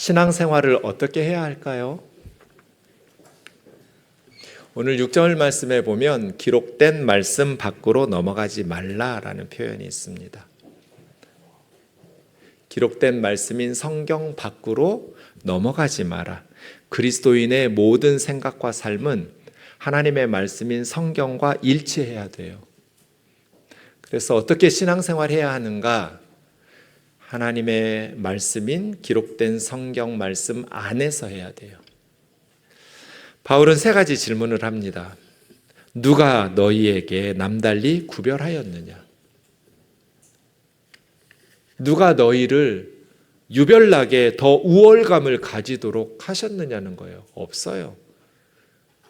신앙생활을 어떻게 해야 할까요? 오늘 6절 말씀에 보면 기록된 말씀 밖으로 넘어가지 말라라는 표현이 있습니다. 기록된 말씀인 성경 밖으로 넘어가지 마라. 그리스도인의 모든 생각과 삶은 하나님의 말씀인 성경과 일치해야 돼요. 그래서 어떻게 신앙생활해야 하는가? 하나님의 말씀인 기록된 성경 말씀 안에서 해야 돼요. 바울은 세 가지 질문을 합니다. 누가 너희에게 남달리 구별하였느냐? 누가 너희를 유별나게 더 우월감을 가지도록 하셨느냐는 거예요. 없어요.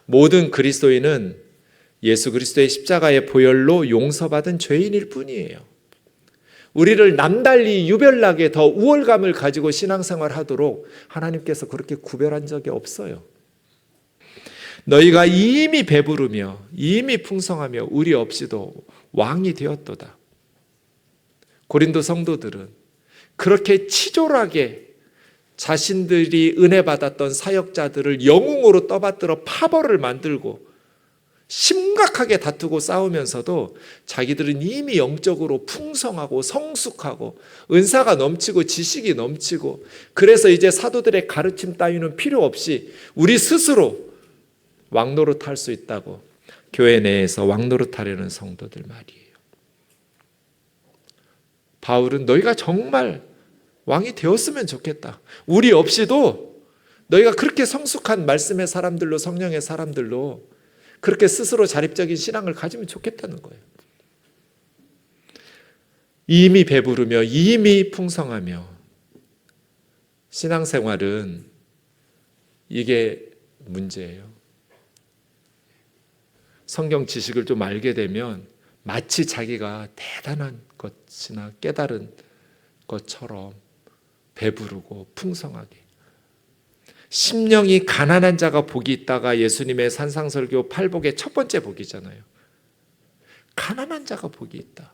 모든 그리스도인은 예수 그리스도의 십자가의 보혈로 용서받은 죄인일 뿐이에요. 우리를 남달리 유별나게 더 우월감을 가지고 신앙생활하도록 하나님께서 그렇게 구별한 적이 없어요. 너희가 이미 배부르며 이미 풍성하며 의리 없이도 왕이 되었도다. 고린도 성도들은 그렇게 치졸하게 자신들이 은혜 받았던 사역자들을 영웅으로 떠받들어 파벌을 만들고 심각하게 다투고 싸우면서도 자기들은 이미 영적으로 풍성하고 성숙하고 은사가 넘치고 지식이 넘치고 그래서 이제 사도들의 가르침 따위는 필요 없이 우리 스스로 왕노릇할 수 있다고 교회 내에서 왕노릇하려는 성도들 말이에요. 바울은 너희가 정말 왕이 되었으면 좋겠다. 우리 없이도 너희가 그렇게 성숙한 말씀의 사람들로 성령의 사람들로 그렇게 스스로 자립적인 신앙을 가지면 좋겠다는 거예요. 이미 배부르며 이미 풍성하며 신앙생활은 이게 문제예요. 성경 지식을 좀 알게 되면 마치 자기가 대단한 것이나 깨달은 것처럼 배부르고 풍성하게 심령이 가난한 자가 복이 있다가 예수님의 산상설교 8복의 첫 번째 복이잖아요. 가난한 자가 복이 있다.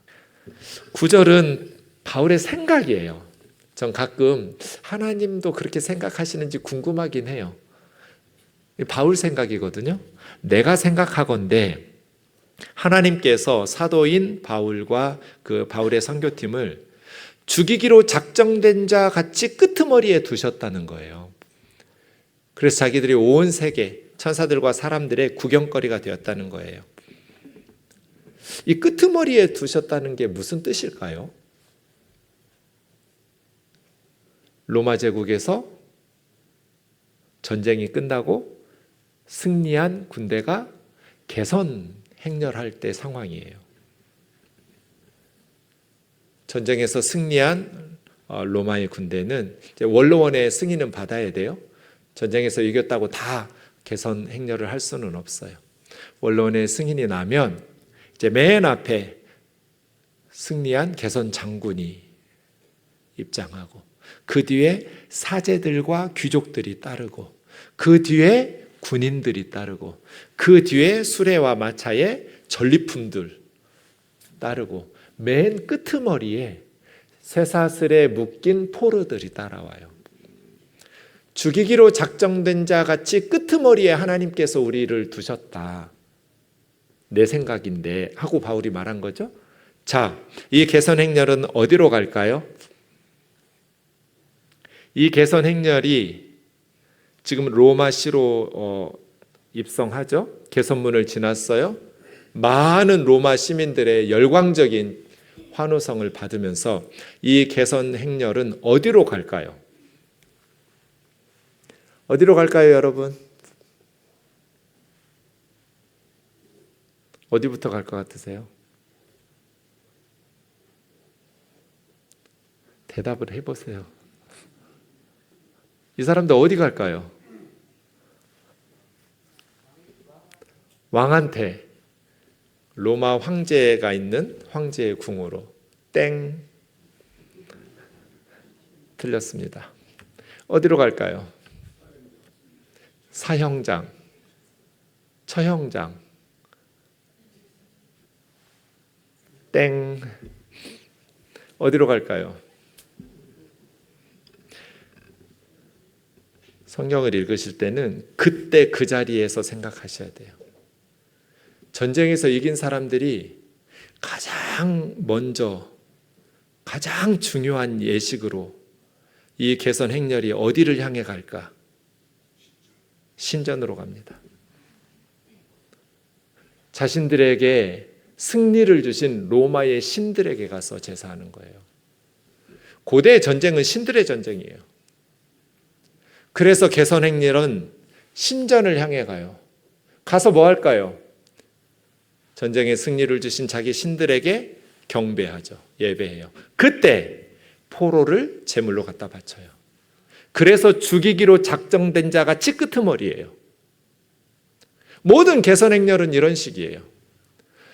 9절은 바울의 생각이에요. 전 가끔 하나님도 그렇게 생각하시는지 궁금하긴 해요. 바울 생각이거든요. 내가 생각하건대 하나님께서 사도인 바울과 그 바울의 선교팀을 죽이기로 작정된 자 같이 끄트머리에 두셨다는 거예요. 그래서 자기들이 온 세계 천사들과 사람들의 구경거리가 되었다는 거예요. 이 끄트머리에 두셨다는 게 무슨 뜻일까요? 로마 제국에서 전쟁이 끝나고 승리한 군대가 개선 행렬할 때 상황이에요. 전쟁에서 승리한 로마의 군대는 이제 원로원의 승인은 받아야 돼요. 전쟁에서 이겼다고 다 개선 행렬을 할 수는 없어요. 원로원의 승인이 나면 이제 맨 앞에 승리한 개선 장군이 입장하고 그 뒤에 사제들과 귀족들이 따르고 그 뒤에 군인들이 따르고 그 뒤에 수레와 마차의 전리품들 따르고 맨 끄트머리에 쇠사슬에 묶인 포르들이 따라와요. 죽이기로 작정된 자 같이 끄트머리에 하나님께서 우리를 두셨다. 내 생각인데 하고 바울이 말한 거죠. 자, 이 개선 행렬은 어디로 갈까요? 이 개선 행렬이 지금 로마시로 입성하죠. 개선문을 지났어요. 많은 로마 시민들의 열광적인 환호성을 받으면서 이 개선 행렬은 어디로 갈까요? 어디로 갈까요, 여러분? 어디부터 갈 것 같으세요? 대답을 해보세요. 이 사람들 어디 갈까요? 왕한테, 로마 황제가 있는 황제의 궁으로. 땡. 틀렸습니다. 어디로 갈까요? 사형장, 처형장. 땡. 어디로 갈까요? 성경을 읽으실 때는 그때 그 자리에서 생각하셔야 돼요. 전쟁에서 이긴 사람들이 가장 먼저 가장 중요한 예식으로 이 개선 행렬이 어디를 향해 갈까? 신전으로 갑니다. 자신들에게 승리를 주신 로마의 신들에게 가서 제사하는 거예요. 고대의 전쟁은 신들의 전쟁이에요. 그래서 개선 행렬은 신전을 향해 가요. 가서 뭐 할까요? 전쟁의 승리를 주신 자기 신들에게 경배하죠. 예배해요. 그때 포로를 제물로 갖다 바쳐요. 그래서 죽이기로 작정된 자가 찌끄트머리예요. 모든 개선 행렬은 이런 식이에요.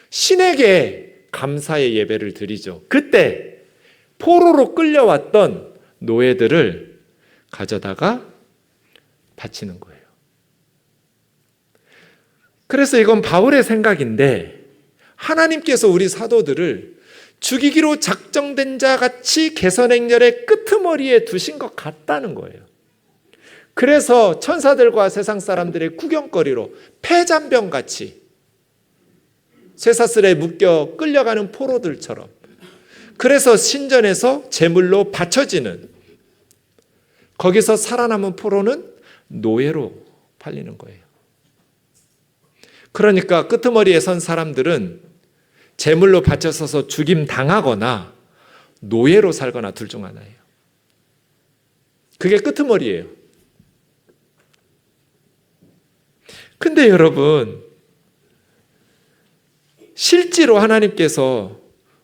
신에게 감사의 예배를 드리죠. 그때 포로로 끌려왔던 노예들을 가져다가 바치는 거예요. 그래서 이건 바울의 생각인데 하나님께서 우리 사도들을 죽이기로 작정된 자 같이 개선 행렬의 끄트머리에 두신 것 같다는 거예요. 그래서 천사들과 세상 사람들의 구경거리로 폐잔병같이 쇠사슬에 묶여 끌려가는 포로들처럼, 그래서 신전에서 제물로 바쳐지는, 거기서 살아남은 포로는 노예로 팔리는 거예요. 그러니까 끄트머리에 선 사람들은 제물로 바쳐서서 죽임 당하거나 노예로 살거나 둘 중 하나예요. 그게 끄트머리예요. 근데 여러분, 실제로 하나님께서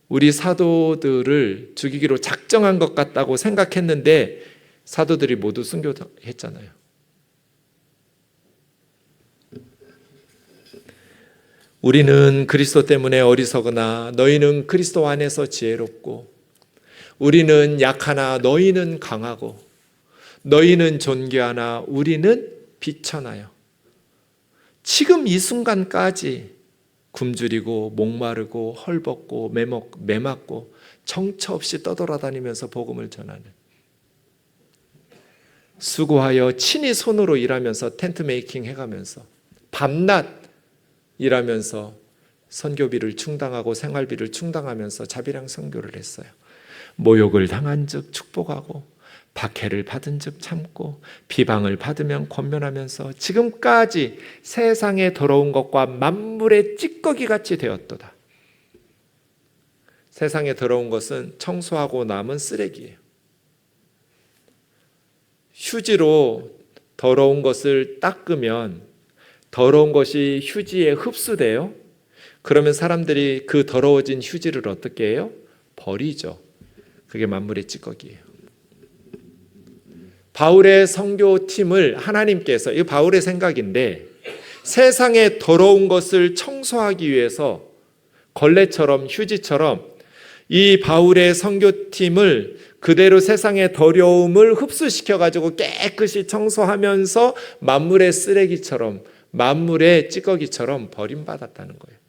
우리 사도들을 죽이기로 작정한 것 같다고 생각했는데 사도들이 모두 순교했잖아요. 우리는 그리스도 때문에 어리석으나 너희는 그리스도 안에서 지혜롭고, 우리는 약하나 너희는 강하고, 너희는 존귀하나 우리는 비천하여. 지금 이 순간까지 굶주리고 목마르고 헐벗고 매맞고 정처 없이 떠돌아다니면서 복음을 전하는, 수고하여 친히 손으로 일하면서 텐트 메이킹 해가면서 밤낮 일하면서 선교비를 충당하고 생활비를 충당하면서 자비랑 선교를 했어요. 모욕을 당한 즉 축복하고, 박해를 받은 즉 참고, 비방을 받으면 권면하면서 지금까지 세상에 더러운 것과 만물의 찌꺼기 같이 되었도다. 세상에 더러운 것은 청소하고 남은 쓰레기예요. 휴지로 더러운 것을 닦으면 더러운 것이 휴지에 흡수돼요. 그러면 사람들이 그 더러워진 휴지를 어떻게 해요? 버리죠. 그게 만물의 찌꺼기예요. 바울의 선교팀을 하나님께서, 이 바울의 생각인데, 세상의 더러운 것을 청소하기 위해서 걸레처럼 휴지처럼 이 바울의 선교팀을 그대로 세상의 더러움을 흡수시켜가지고 깨끗이 청소하면서 만물의 쓰레기처럼, 만물의 찌꺼기처럼 버림받았다는 거예요.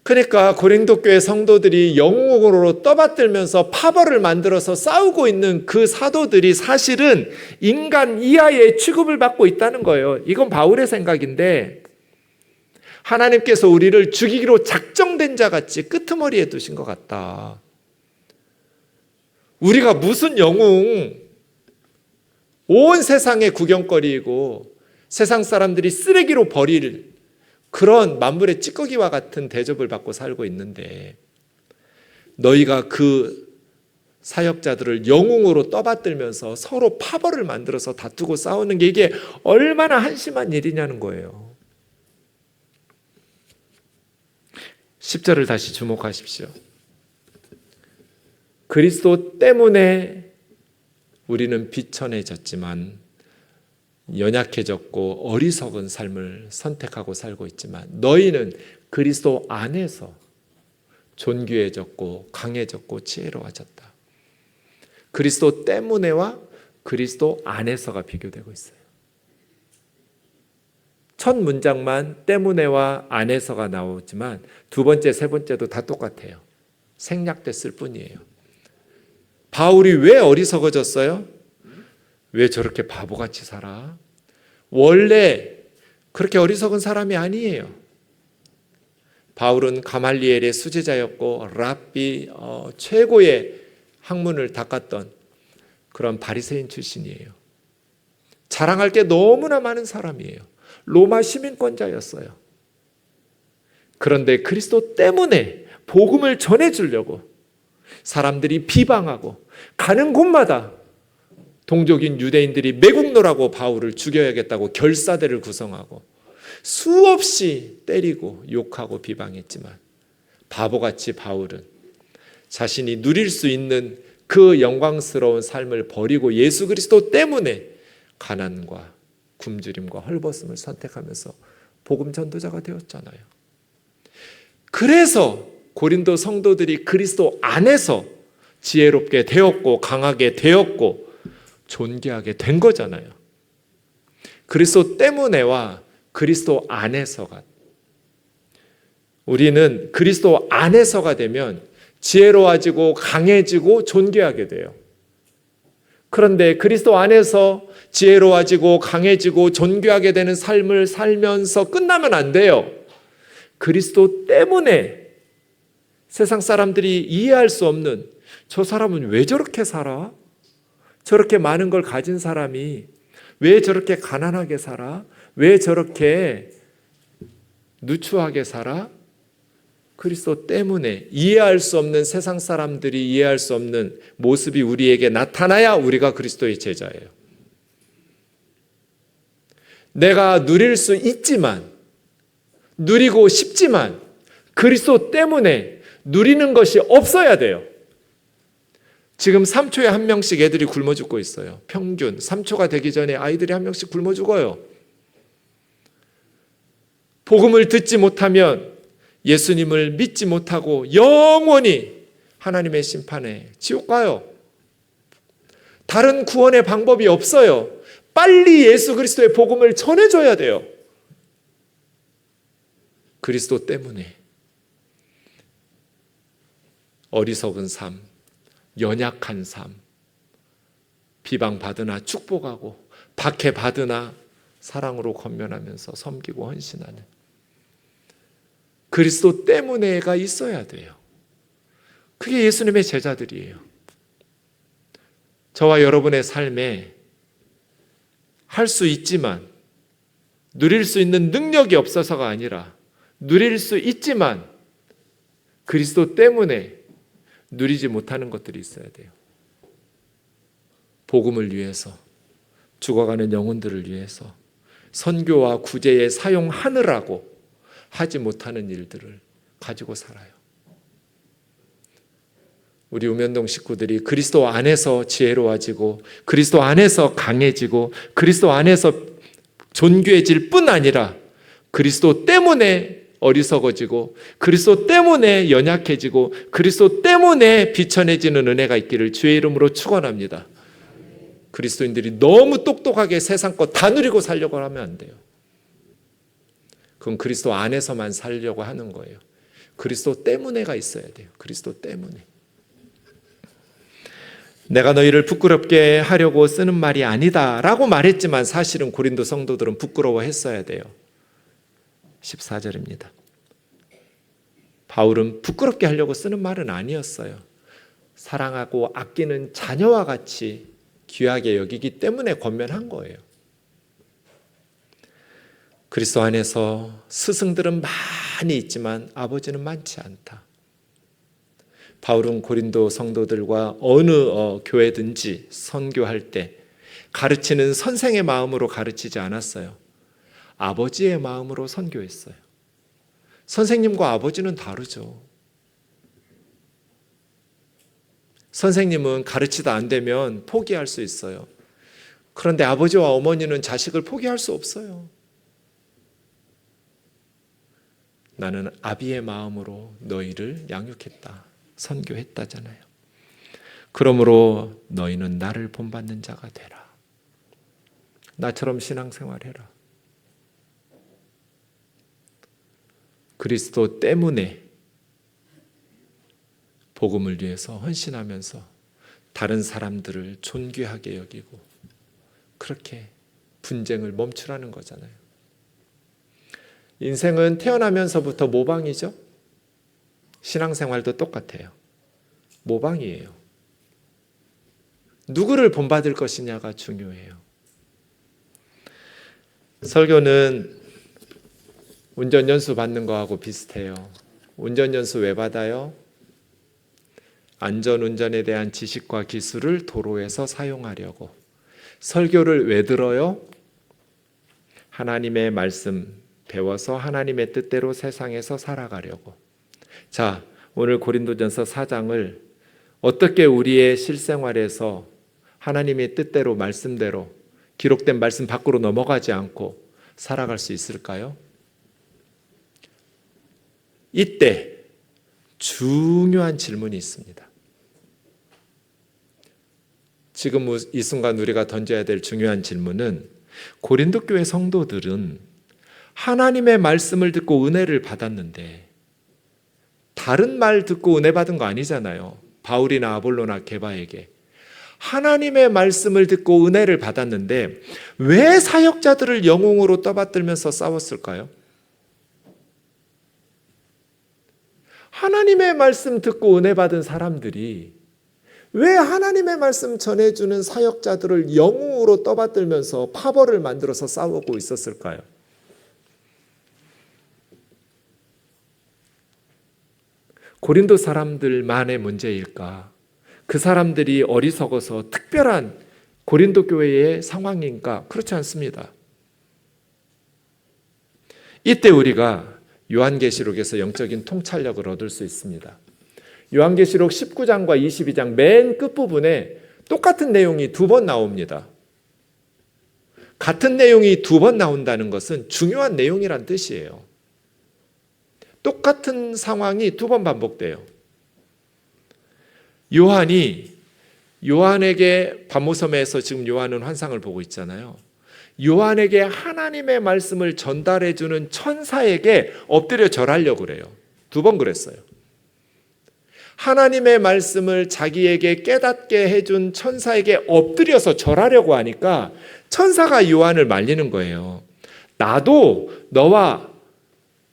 그러니까 고린도 교회 성도들이 영웅으로 떠받들면서 파벌을 만들어서 싸우고 있는 그 사도들이 사실은 인간 이하의 취급을 받고 있다는 거예요. 이건 바울의 생각인데, 하나님께서 우리를 죽이기로 작정된 자 같이 끄트머리에 두신 것 같다. 우리가 무슨 영웅, 온 세상의 구경거리이고 세상 사람들이 쓰레기로 버릴 그런 만물의 찌꺼기와 같은 대접을 받고 살고 있는데, 너희가 그 사역자들을 영웅으로 떠받들면서 서로 파벌을 만들어서 다투고 싸우는 게 이게 얼마나 한심한 일이냐는 거예요. 10절을 다시 주목하십시오. 그리스도 때문에 우리는 비천해졌지만, 연약해졌고 어리석은 삶을 선택하고 살고 있지만, 너희는 그리스도 안에서 존귀해졌고 강해졌고 지혜로워졌다. 그리스도 때문에와 그리스도 안에서가 비교되고 있어요. 첫 문장만 때문에와 안에서가 나오지만 두 번째, 세 번째도 다 똑같아요. 생략됐을 뿐이에요. 바울이 왜 어리석어졌어요? 왜 저렇게 바보같이 살아? 원래 그렇게 어리석은 사람이 아니에요. 바울은 가말리엘의 수제자였고 랍비 최고의 학문을 닦았던 그런 바리새인 출신이에요. 자랑할 게 너무나 많은 사람이에요. 로마 시민권자였어요. 그런데 그리스도 때문에 복음을 전해주려고 사람들이 비방하고 가는 곳마다 동족인 유대인들이 매국노라고 바울을 죽여야겠다고 결사대를 구성하고 수없이 때리고 욕하고 비방했지만 바보같이 바울은 자신이 누릴 수 있는 그 영광스러운 삶을 버리고 예수 그리스도 때문에 가난과 굶주림과 헐벗음을 선택하면서 복음 전도자가 되었잖아요. 그래서 고린도 성도들이 그리스도 안에서 지혜롭게 되었고 강하게 되었고 존귀하게 된 거잖아요. 그리스도 때문에와 그리스도 안에서가, 우리는 그리스도 안에서가 되면 지혜로워지고 강해지고 존귀하게 돼요. 그런데 그리스도 안에서 지혜로워지고 강해지고 존귀하게 되는 삶을 살면서 끝나면 안 돼요. 그리스도 때문에 세상 사람들이 이해할 수 없는, 저 사람은 왜 저렇게 살아? 저렇게 많은 걸 가진 사람이 왜 저렇게 가난하게 살아? 왜 저렇게 누추하게 살아? 그리스도 때문에 이해할 수 없는, 세상 사람들이 이해할 수 없는 모습이 우리에게 나타나야 우리가 그리스도의 제자예요. 내가 누릴 수 있지만, 누리고 싶지만 그리스도 때문에 누리는 것이 없어야 돼요. 지금 3초에 한 명씩 애들이 굶어 죽고 있어요. 평균 3초가 되기 전에 아이들이 한 명씩 굶어 죽어요. 복음을 듣지 못하면, 예수님을 믿지 못하고 영원히 하나님의 심판에 지옥 가요. 다른 구원의 방법이 없어요. 빨리 예수 그리스도의 복음을 전해줘야 돼요. 그리스도 때문에 어리석은 삶, 연약한 삶, 비방받으나 축복하고 박해받으나 사랑으로 권면하면서 섬기고 헌신하는 그리스도 때문에가 있어야 돼요. 그게 예수님의 제자들이에요. 저와 여러분의 삶에 할 수 있지만 누릴 수 있는 능력이 없어서가 아니라, 누릴 수 있지만 그리스도 때문에 누리지 못하는 것들이 있어야 돼요. 복음을 위해서, 죽어가는 영혼들을 위해서 선교와 구제에 사용하느라고 하지 못하는 일들을 가지고 살아요. 우리 우면동 식구들이 그리스도 안에서 지혜로워지고 그리스도 안에서 강해지고 그리스도 안에서 존귀해질 뿐 아니라 그리스도 때문에 어리석어지고 그리스도 때문에 연약해지고 그리스도 때문에 비천해지는 은혜가 있기를 주의 이름으로 축원합니다. 그리스도인들이 너무 똑똑하게 세상 것 다 누리고 살려고 하면 안 돼요. 그건 그리스도 안에서만 살려고 하는 거예요. 그리스도 때문에가 있어야 돼요. 그리스도 때문에. 내가 너희를 부끄럽게 하려고 쓰는 말이 아니다 라고 말했지만 사실은 고린도 성도들은 부끄러워했어야 돼요. 14절입니다. 바울은 부끄럽게 하려고 쓰는 말은 아니었어요. 사랑하고 아끼는 자녀와 같이 귀하게 여기기 때문에 권면한 거예요. 그리스도 안에서 스승들은 많이 있지만 아버지는 많지 않다. 바울은 고린도 성도들과 어느 교회든지 선교할 때 가르치는 선생의 마음으로 가르치지 않았어요. 아버지의 마음으로 선교했어요. 선생님과 아버지는 다르죠. 선생님은 가르치다 안 되면 포기할 수 있어요. 그런데 아버지와 어머니는 자식을 포기할 수 없어요. 나는 아비의 마음으로 너희를 양육했다, 선교했다잖아요. 그러므로 너희는 나를 본받는 자가 되라. 나처럼 신앙생활해라. 그리스도 때문에 복음을 위해서 헌신하면서 다른 사람들을 존귀하게 여기고 그렇게 분쟁을 멈추라는 거잖아요. 인생은 태어나면서부터 모방이죠. 신앙생활도 똑같아요. 모방이에요. 누구를 본받을 것이냐가 중요해요. 설교는 운전연수 받는 거하고 비슷해요. 운전연수 왜 받아요? 안전운전에 대한 지식과 기술을 도로에서 사용하려고. 설교를 왜 들어요? 하나님의 말씀 배워서 하나님의 뜻대로 세상에서 살아가려고. 자, 오늘 고린도전서 4장을 어떻게 우리의 실생활에서 하나님의 뜻대로 말씀대로 기록된 말씀 밖으로 넘어가지 않고 살아갈 수 있을까요? 이때 중요한 질문이 있습니다. 지금 이 순간 우리가 던져야 될 중요한 질문은, 고린도 교회 성도들은 하나님의 말씀을 듣고 은혜를 받았는데 다른 말 듣고 은혜 받은 거 아니잖아요. 바울이나 아볼로나 게바에게 하나님의 말씀을 듣고 은혜를 받았는데 왜 사역자들을 영웅으로 떠받들면서 싸웠을까요? 하나님의 말씀 듣고 은혜 받은 사람들이 왜 하나님의 말씀 전해주는 사역자들을 영웅으로 떠받들면서 파벌을 만들어서 싸우고 있었을까요? 고린도 사람들만의 문제일까? 그 사람들이 어리석어서 특별한 고린도 교회의 상황인가? 그렇지 않습니다. 이때 우리가 요한계시록에서 영적인 통찰력을 얻을 수 있습니다. 요한계시록 19장과 22장 맨 끝부분에 똑같은 내용이 2번 나옵니다. 같은 내용이 2번 나온다는 것은 중요한 내용이란 뜻이에요. 똑같은 상황이 2번 반복돼요. 요한에게 반모섬에서 지금 요한은 환상을 보고 있잖아요. 요한에게 하나님의 말씀을 전달해 주는 천사에게 엎드려 절하려고 그래요. 2번 그랬어요. 하나님의 말씀을 자기에게 깨닫게 해준 천사에게 엎드려서 절하려고 하니까 천사가 요한을 말리는 거예요. 나도 너와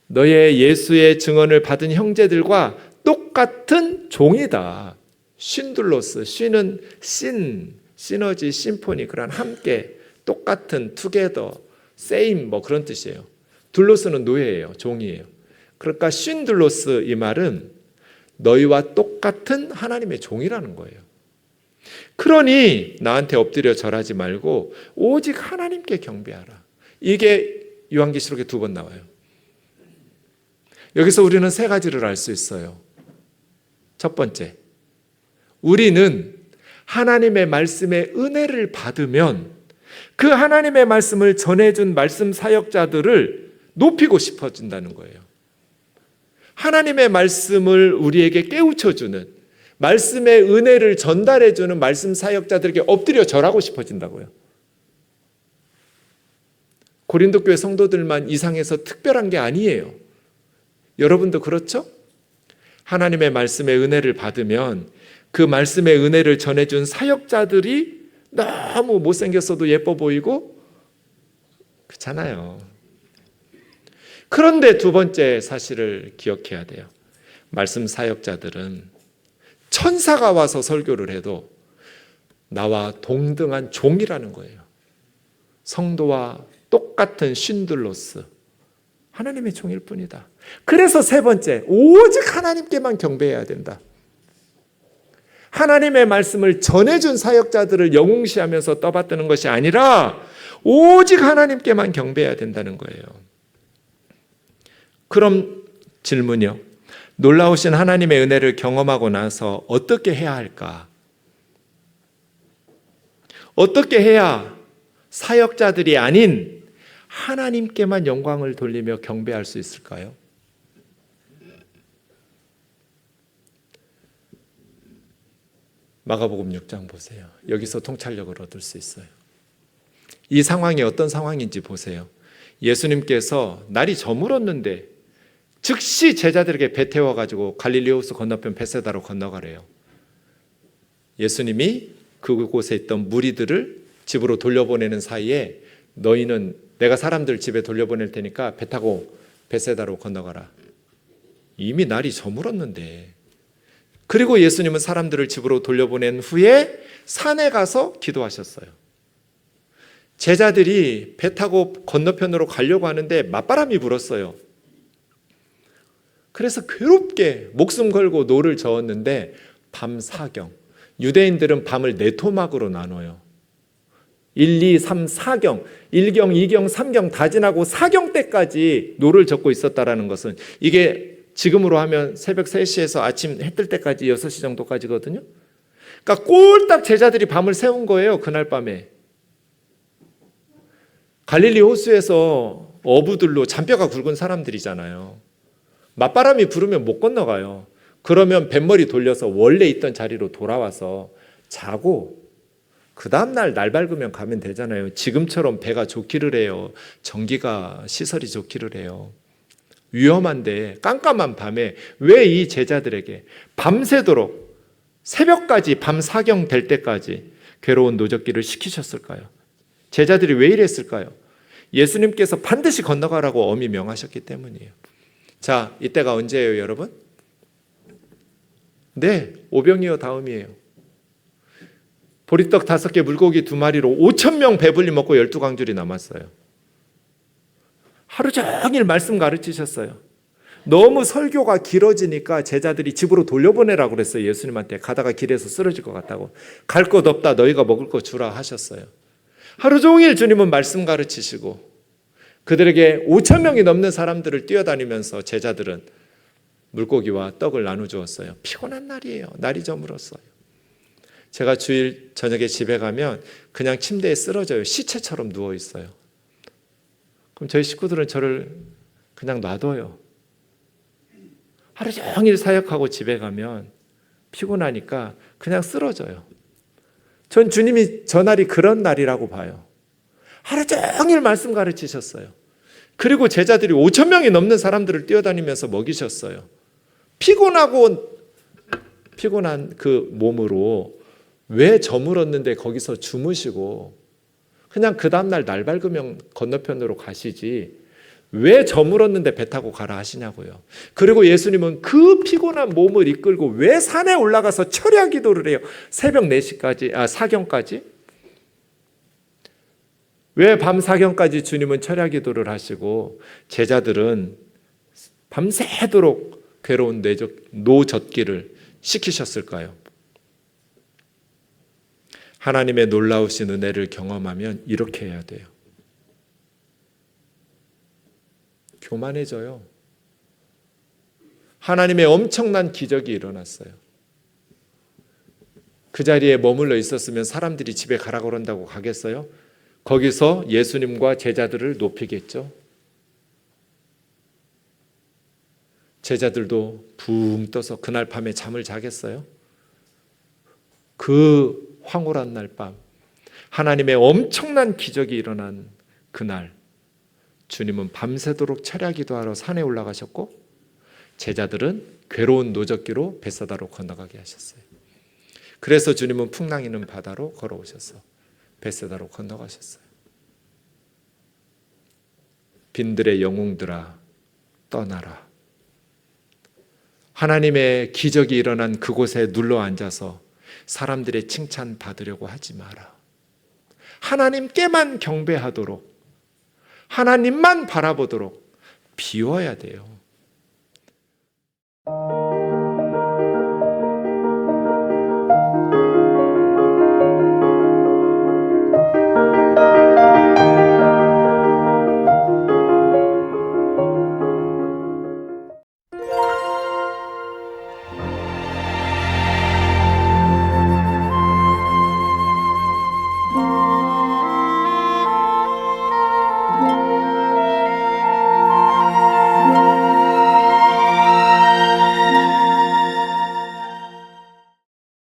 너의 예수의 증언을 받은 형제들과 똑같은 종이다. 쉰둘로스, 쉰은 시너지, 심포니, 그런 함께, 똑같은, 투게더, 세임 뭐 그런 뜻이에요. 둘로스는 노예예요. 종이에요. 그러니까 쉰둘로스 이 말은 너희와 똑같은 하나님의 종이라는 거예요. 그러니 나한테 엎드려 절하지 말고 오직 하나님께 경배하라. 이게 요한계시록에 2번 나와요. 여기서 우리는 3가지를 알 수 있어요. 첫 번째, 우리는 하나님의 말씀의 은혜를 받으면 그 하나님의 말씀을 전해준 말씀 사역자들을 높이고 싶어진다는 거예요. 하나님의 말씀을 우리에게 깨우쳐주는, 말씀의 은혜를 전달해주는 말씀 사역자들에게 엎드려 절하고 싶어진다고요. 고린도 교회 성도들만 이상해서 특별한 게 아니에요. 여러분도 그렇죠? 하나님의 말씀의 은혜를 받으면 그 말씀의 은혜를 전해준 사역자들이 너무 못생겼어도 예뻐 보이고 그렇잖아요. 그런데 2번째 사실을 기억해야 돼요. 말씀 사역자들은 천사가 와서 설교를 해도 나와 동등한 종이라는 거예요. 성도와 똑같은 쉰둘로스, 하나님의 종일 뿐이다. 그래서 3번째, 오직 하나님께만 경배해야 된다. 하나님의 말씀을 전해준 사역자들을 영웅시하면서 떠받드는 것이 아니라 오직 하나님께만 경배해야 된다는 거예요. 그럼 질문이요. 놀라우신 하나님의 은혜를 경험하고 나서 어떻게 해야 할까? 어떻게 해야 사역자들이 아닌 하나님께만 영광을 돌리며 경배할 수 있을까요? 마가복음 6장 보세요. 여기서 통찰력을 얻을 수 있어요. 이 상황이 어떤 상황인지 보세요. 예수님께서 날이 저물었는데 즉시 제자들에게 배 태워가지고 갈릴리 호수 건너편 베세다로 건너가래요. 예수님이 그곳에 있던 무리들을 집으로 돌려보내는 사이에 너희는 내가 사람들 집에 돌려보낼 테니까 배 타고 벳세다로 건너가라. 이미 날이 저물었는데. 그리고 예수님은 사람들을 집으로 돌려보낸 후에 산에 가서 기도하셨어요. 제자들이 배 타고 건너편으로 가려고 하는데 맞바람이 불었어요. 그래서 괴롭게 목숨 걸고 노를 저었는데 밤 사경, 유대인들은 밤을 네 토막으로 나눠요. 1, 2, 3, 4경, 1경, 2경, 3경 다 지나고 4경 때까지 노를 젓고 있었다라는 것은, 이게 지금으로 하면 새벽 3시에서 아침 해 뜰 때까지 6시 정도까지거든요. 그러니까 꼴딱 제자들이 밤을 새운 거예요. 그날 밤에. 갈릴리 호수에서 어부들로 잔뼈가 굵은 사람들이잖아요. 맞바람이 불으면 못 건너가요. 그러면 뱃머리 돌려서 원래 있던 자리로 돌아와서 자고 그 다음날 날 밝으면 가면 되잖아요. 지금처럼 배가 좋기를 해요. 전기가 시설이 좋기를 해요. 위험한데 깜깜한 밤에 왜 이 제자들에게 밤새도록 새벽까지 밤 사경 될 때까지 괴로운 노젓기를 시키셨을까요? 제자들이 왜 이랬을까요? 예수님께서 반드시 건너가라고 엄히 명하셨기 때문이에요. 자, 이때가 언제예요, 여러분? 네, 오병이어 다음이에요. 보리떡 5개, 물고기 2마리로 5,000명 배불리 먹고 12광줄이 남았어요. 하루 종일 말씀 가르치셨어요. 너무 설교가 길어지니까 제자들이 집으로 돌려보내라고 그랬어요. 예수님한테. 가다가 길에서 쓰러질 것 같다고. 갈 것 없다, 너희가 먹을 거 주라 하셨어요. 하루 종일 주님은 말씀 가르치시고 그들에게 5,000명이 넘는 사람들을 뛰어다니면서 제자들은 물고기와 떡을 나눠주었어요. 피곤한 날이에요. 날이 저물었어요. 제가 주일 저녁에 집에 가면 그냥 침대에 쓰러져요. 시체처럼 누워있어요. 그럼 저희 식구들은 저를 그냥 놔둬요. 하루 종일 사역하고 집에 가면 피곤하니까 그냥 쓰러져요. 전 주님이 저 날이 그런 날이라고 봐요. 하루 종일 말씀 가르치셨어요. 그리고 제자들이 5,000명이 넘는 사람들을 뛰어다니면서 먹이셨어요. 피곤한 그 몸으로 왜 저물었는데 거기서 주무시고 그냥 그 다음날 날 밝으면 건너편으로 가시지 왜 저물었는데 배 타고 가라 하시냐고요. 그리고 예수님은 그 피곤한 몸을 이끌고 왜 산에 올라가서 철야 기도를 해요. 새벽 4시까지, 사경까지. 왜 밤 사경까지 주님은 철야 기도를 하시고 제자들은 밤새도록 괴로운 노젓기를 시키셨을까요? 하나님의 놀라우신 은혜를 경험하면 이렇게 해야 돼요. 교만해져요. 하나님의 엄청난 기적이 일어났어요. 그 자리에 머물러 있었으면 사람들이 집에 가라고 그런다고 가겠어요? 거기서 예수님과 제자들을 높이겠죠. 제자들도 붕 떠서 그날 밤에 잠을 자겠어요? 그 황홀한 날 밤, 하나님의 엄청난 기적이 일어난 그날, 주님은 밤새도록 철야 기도하러 산에 올라가셨고 제자들은 괴로운 노젓기로 벳사다로 건너가게 하셨어요. 그래서 주님은 풍랑이는 바다로 걸어오셔서 벳사다로 건너가셨어요. 빈들의 영웅들아 떠나라. 하나님의 기적이 일어난 그곳에 눌러 앉아서 사람들의 칭찬 받으려고 하지 마라. 하나님께만 경배하도록, 하나님만 바라보도록 비워야 돼요.